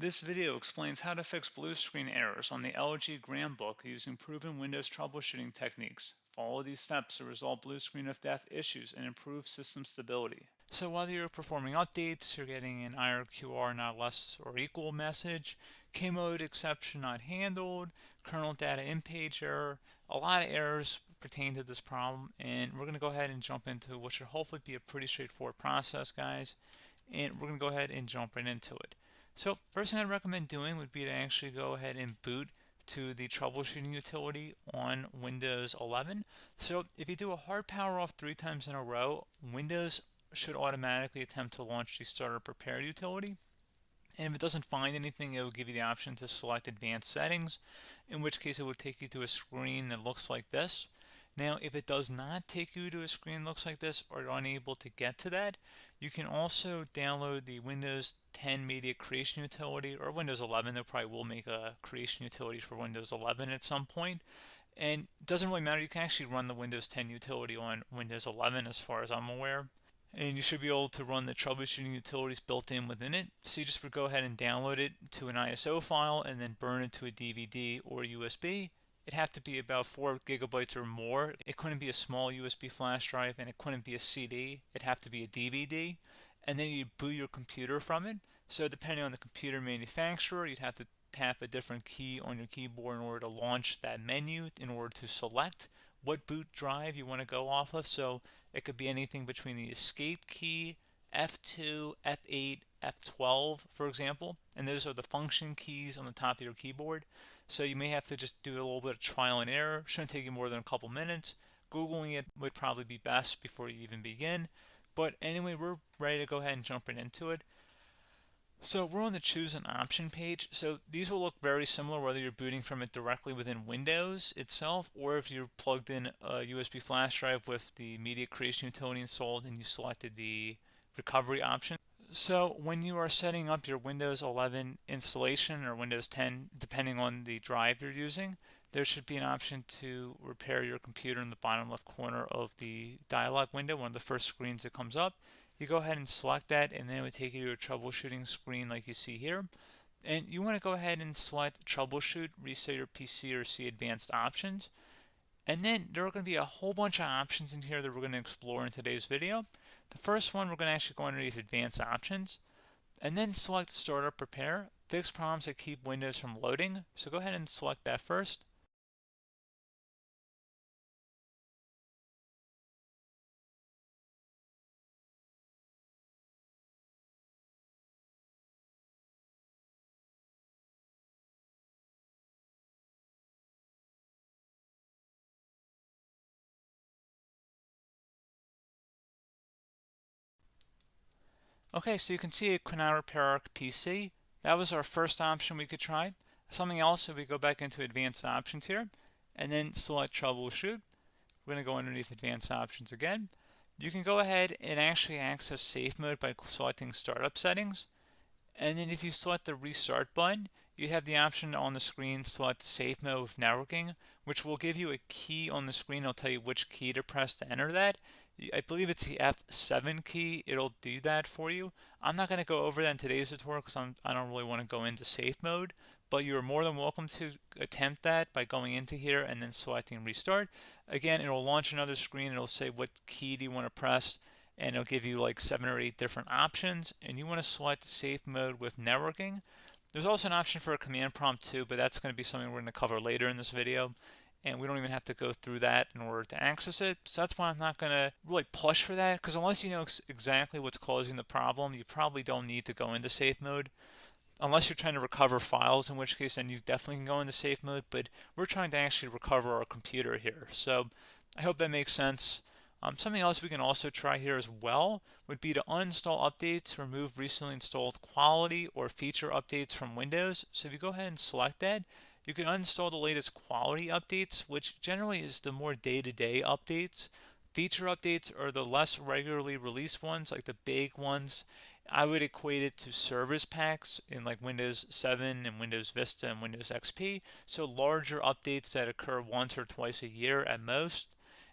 This video explains how to fix blue screen errors on the LG Gram book using proven Windows troubleshooting techniques. Follow these steps to resolve blue screen of death issues and improve system stability. So whether you're performing updates, you're getting an IRQR not less or equal message, K-mode exception not handled, kernel data in-page error, a lot of errors pertain to this problem, and we're going to go ahead and jump into what should hopefully be a pretty straightforward process, guys, and we're going to go ahead and jump right into it. So first thing I'd recommend doing would be to actually go ahead and boot to the troubleshooting utility on Windows 11. So if you do a hard power off 3 times in a row, Windows should automatically attempt to launch the starter prepared utility. And if it doesn't find anything, it will give you the option to select advanced settings, in which case it will take you to a screen that looks like this. Now, if it does not take you to a screen that looks like this, or you're unable to get to that, you can also download the Windows 10 Media Creation Utility, or Windows 11. They probably will make a creation utility for Windows 11 at some point. And it doesn't really matter, you can actually run the Windows 10 utility on Windows 11 as far as I'm aware. And you should be able to run the troubleshooting utilities built in within it. So you just would go ahead and download it to an ISO file and then burn it to a DVD or USB. It'd have to be about 4 gigabytes or more. It couldn't be a small USB flash drive, and it couldn't be a CD. It'd have to be a DVD. And then you'd boot your computer from it. So depending on the computer manufacturer, you'd have to tap a different key on your keyboard in order to launch that menu, in order to select what boot drive you want to go off of. So it could be anything between the escape key, F2, F8, F12, for example, and those are the function keys on the top of your keyboard. So you may have to just do a little bit of trial and error. Shouldn't take you more than a couple minutes. Googling it would probably be best before you even begin. But anyway, we're ready to go ahead and jump right into it. So we're on the choose an option page. So these will look very similar whether you're booting from it directly within Windows itself, or if you're plugged in a USB flash drive with the media creation utility installed and you selected the recovery option. So when you are setting up your Windows 11 installation or Windows 10, depending on the drive you're using, there should be an option to repair your computer in the bottom left corner of the dialog window, one of the first screens that comes up. You go ahead and select that, and then it would take you to a troubleshooting screen like you see here. And you want to go ahead and select troubleshoot, reset your PC, or see advanced options. And then there are going to be a whole bunch of options in here that we're going to explore in today's video. The first one, we're going to actually go underneath advanced options and then select startup prepare, fix problems that keep Windows from loading. So go ahead and select that first. Okay, so you can see it could not repair our PC. That was our first option we could try. Something else, if we go back into advanced options here and then select troubleshoot, we're going to go underneath advanced options again. You can go ahead and actually access safe mode by selecting startup settings. And then if you select the restart button, you have the option on the screen select safe mode with networking, which will give you a key on the screen. It'll tell you which key to press to enter that. I believe it's the F7 key. It'll do that for you. I'm not going to go over that in today's tutorial because I don't really want to go into safe mode, but you're more than welcome to attempt that by going into here and then selecting restart. Again, it'll launch another screen. It'll say what key do you want to press, and it'll give you like 7 or 8 different options, and you want to select safe mode with networking. There's also an option for a command prompt too, but that's going to be something we're going to cover later in this video, and we don't even have to go through that in order to access it. So that's why I'm not going to really push for that, because unless you know exactly what's causing the problem, you probably don't need to go into safe mode. Unless you're trying to recover files, in which case then you definitely can go into safe mode, but we're trying to actually recover our computer here. So I hope that makes sense. Something else we can also try here as well would be to uninstall updates, remove recently installed quality or feature updates from Windows. So if you go ahead and select that, you can uninstall the latest quality updates, which generally is the more day-to-day updates. Feature updates are the less regularly released ones, like the big ones. I would equate it to service packs in like Windows 7 and Windows Vista and Windows XP. So larger updates that occur once or twice a year at most.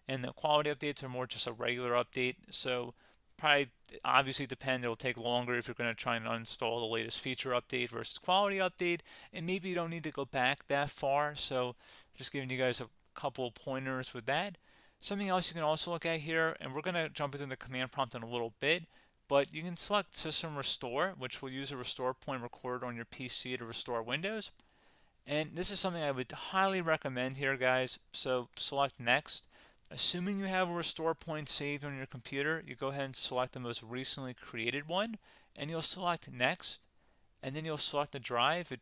And the quality updates are more just a regular update. So probably obviously depend. It'll take longer if you're going to try and uninstall the latest feature update versus quality update, and maybe you don't need to go back that far. So just giving you guys a couple of pointers with that. Something else you can also look at here, and we're going to jump into the command prompt in a little bit, but you can select System Restore, which will use a restore point recorded on your PC to restore Windows. And this is something I would highly recommend here, guys. So select Next. Assuming you have a restore point saved on your computer, you go ahead and select the most recently created one, and you'll select Next, and then you'll select the drive. You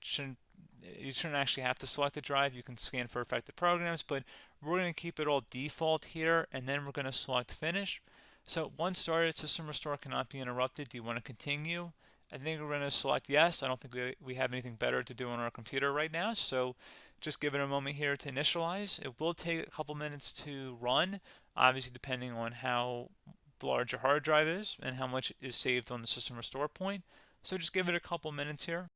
shouldn't actually have to select the drive. You can scan for affected programs, but we're going to keep it all default here, and then we're going to select Finish. So once started, System Restore cannot be interrupted. Do you want to continue? I think we're going to select yes. I don't think we have anything better to do on our computer right now, so just give it a moment here to initialize. It will take a couple minutes to run, obviously depending on how large your hard drive is and how much is saved on the System Restore point. So just give it a couple minutes here.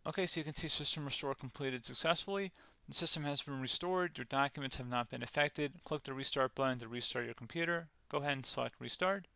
Okay, so you can see System Restore completed successfully. The system has been restored. Your documents have not been affected. Click the Restart button to restart your computer. Go ahead and select Restart.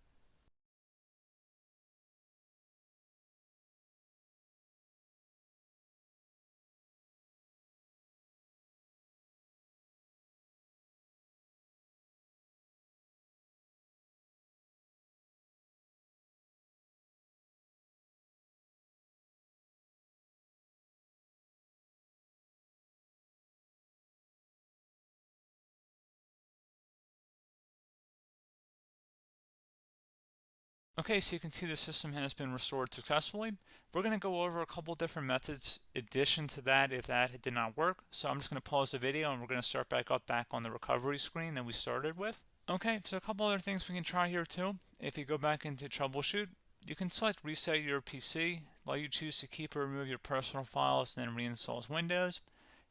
Okay, so you can see the system has been restored successfully. We're going to go over a couple different methods in addition to that if that did not work. So I'm just going to pause the video and we're going to start back on the recovery screen that we started with. Okay, so a couple other things we can try here too. If you go back into troubleshoot, you can select reset your PC, let you choose to keep or remove your personal files and then reinstalls Windows.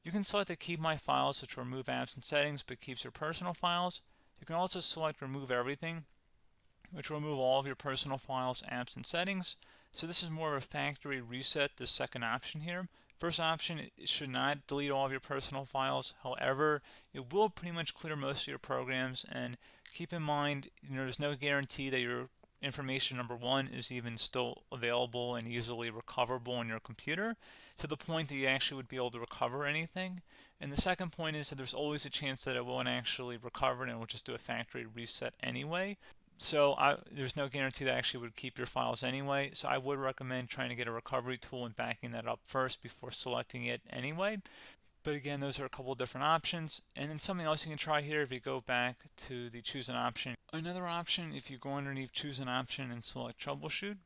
You can select to keep my files, which will remove apps and settings but keeps your personal files. You can also select remove everything, which will remove all of your personal files, apps, and settings. So this is more of a factory reset, this second option here. First option, it should not delete all of your personal files. However, it will pretty much clear most of your programs, and keep in mind, there's no guarantee that your information, number one, is even still available and easily recoverable on your computer to the point that you actually would be able to recover anything. And the second point is that there's always a chance that it won't actually recover and it will just do a factory reset anyway. So there's no guarantee that actually would keep your files anyway. So I would recommend trying to get a recovery tool and backing that up first before selecting it anyway. But again, those are a couple different options. And then something else you can try here if you go back to the choose an option. Another option, if you go underneath choose an option and select troubleshoot,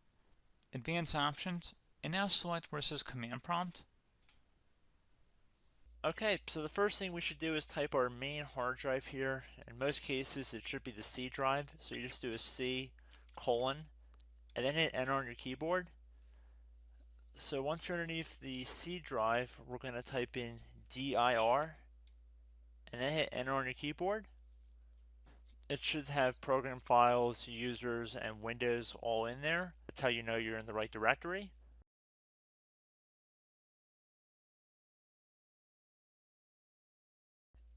advanced options, and now select where it says command prompt. Okay, so the first thing we should do is type our main hard drive here. In most cases, it should be the C drive. So you just do a C colon and then hit enter on your keyboard. So once you're underneath the C drive, we're going to type in dir and then hit enter on your keyboard. It should have program files, users, and Windows all in there. That's how you know you're in the right directory.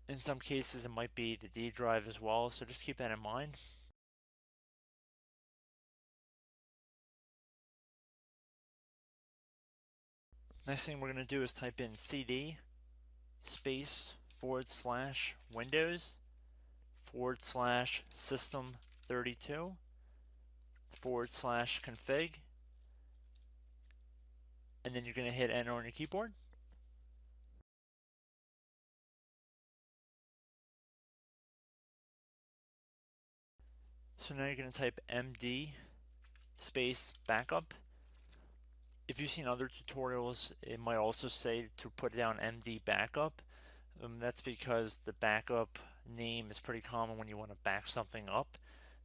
In some cases, it might be the D drive as well, so just keep that in mind. Next thing we're going to do is type in cd space / Windows / system 32 / config, and then you're going to hit enter on your keyboard. So now you're going to type md space backup. If you've seen other tutorials, it might also say to put down md backup. That's because the backup name is pretty common when you want to back something up.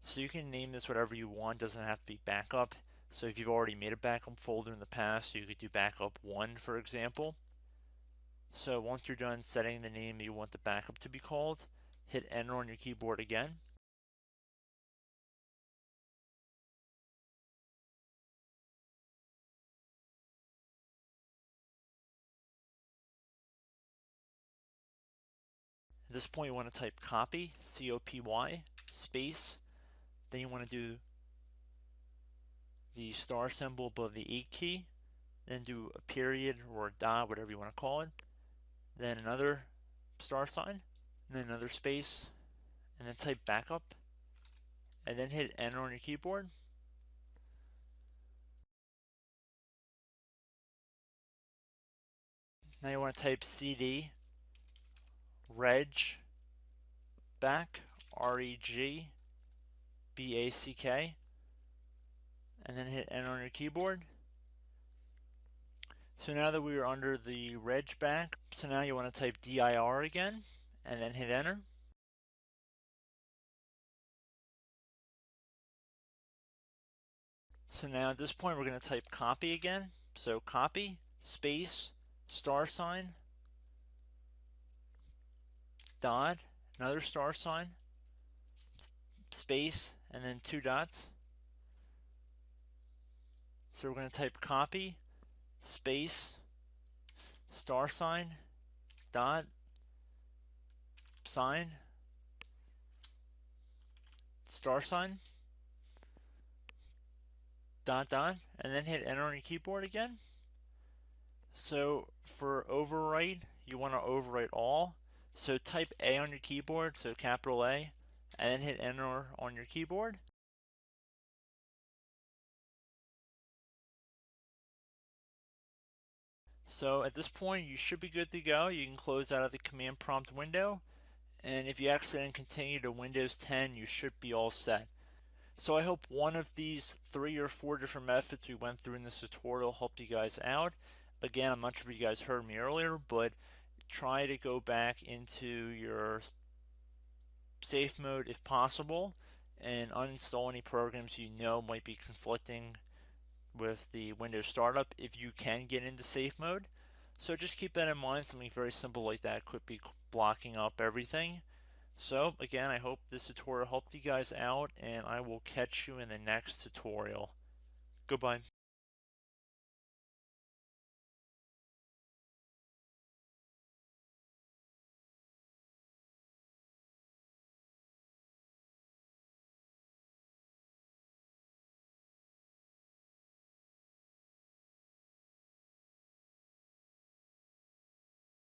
So you can name this whatever you want, doesn't have to be backup. So if you've already made a backup folder in the past, you could do backup 1, for example. So once you're done setting the name you want the backup to be called, hit enter on your keyboard again. At this point you want to type copy, C-O-P-Y, space, then you want to do the star symbol above the 8 key, then do a period or a dot, whatever you want to call it, then another star sign, and then another space, and then type backup, and then hit enter on your keyboard. Now you want to type cd reg back, REG BACK, and then hit enter on your keyboard. So now that we are under the reg back, so now you want to type dir again, and then hit enter. So now at this point we're going to type copy again. So copy, space, star sign, dot, another star sign, space, and then 2 dots. So we're going to type copy, space, star sign, dot, sign, star sign, dot, dot, and then hit enter on your keyboard again. So for overwrite, you want to overwrite all. So type A on your keyboard, so capital A, and then hit enter on your keyboard. So at this point you should be good to go. You can close out of the command prompt window, and if you accidentally continue to Windows 10 you should be all set. So I hope one of these 3 or 4 different methods we went through in this tutorial helped you guys out. Again, I'm not sure if you guys heard me earlier, but try to go back into your safe mode if possible and uninstall any programs you know might be conflicting with the Windows startup if you can get into safe mode. So just keep that in mind. Something very simple like that could be blocking up everything. So again, I hope this tutorial helped you guys out, and I will catch you in the next tutorial. Goodbye.